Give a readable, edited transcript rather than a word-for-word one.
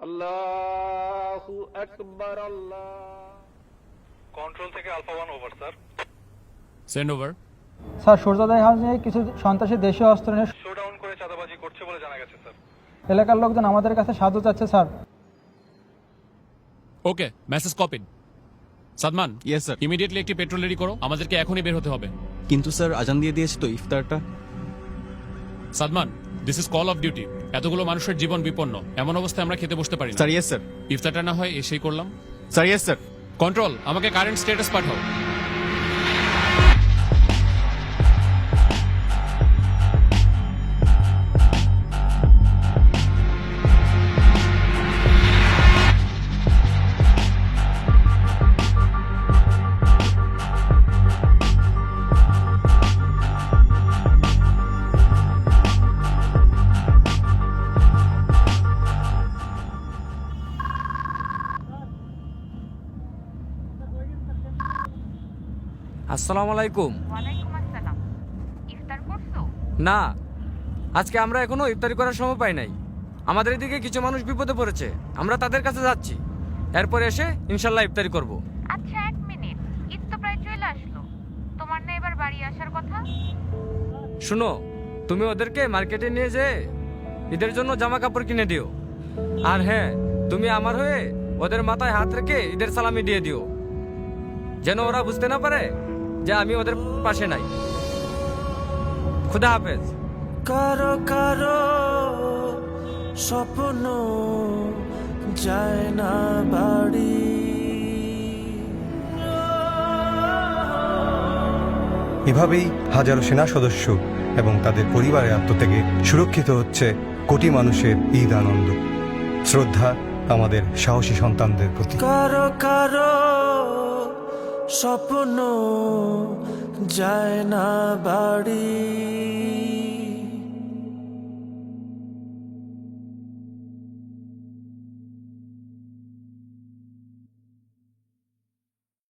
আল্লাহু আকবার। আল্লাহ। কন্ট্রোল থেকে alpha 1 over sir. Send over. Sir সূর্যোদয় হাউসে কিছু সন্ত্রাসী দেশীয় অস্ত্র নিয়ে শোডাউন করে চাঁদাবাজি করছে বলে জানা গেছে স্যার। এলাকার লোকজন আমাদের কাছে সাহায্য চাচ্ছে sir. Okay, message copied. Sadman, yes sir. Immediately একটি পেট্রোল রেডি করো, আমাদেরকে এখনই বের হতে হবে। কিন্তু স্যার আজান দিয়ে দিয়েছে তো ইফতারটা। Sadman, this is call of duty. এতগুলো মানুষের জীবন বিপন্ন, এমন অবস্থায় আমরা খেতে বসতে পারি না। Sir yes sir. ইফতারটা না হয় এসেই করলাম। Sir yes sir. কন্ট্রোল, আমাকে কারেন্ট স্ট্যাটাস পাঠাও। আসসালামু আলাইকুম। ওয়ালাইকুম আসসালাম। ইফতার করছো? না, আজকে আমরা এখনো ইফতারি করার সময় পাই নাই। আমাদের এদিকে কিছু মানুষ বিপদে পড়েছে, আমরা তাদের কাছে যাচ্ছি। এরপর এসে ইনশাল্লাহ ইফতারি করব। আচ্ছা, 1 মিনিট, ঈদ তো প্রায় চলে আসলো। তোমার না এবার বাড়ি আসার কথা? শুনো, তুমি ওদেরকে মার্কেটে নিয়ে যেয়ে ঈদের জন্য জামা কাপড় কিনে দিও। আর হ্যাঁ, তুমি আমার হয়ে ওদের মাথায় হাত রেখে ঈদের সালামি দিয়ে দিও, যেন ওরা বুঝতে না পারে যে আমি ওদের পাশে নাই। খুদা হাফেজ। কারো কারো স্বপ্ন যায় না বাড়ি, এভাবেই হাজারো সেনা সদস্য এবং তাদের পরিবারের আত্মত্যাগে সুরক্ষিত হচ্ছে কোটি মানুষের ঈদ আনন্দ। শ্রদ্ধা আমাদের সাহসী সন্তানদের প্রতি। কারো কারো স্বপ্ন যায় না বাড়ি।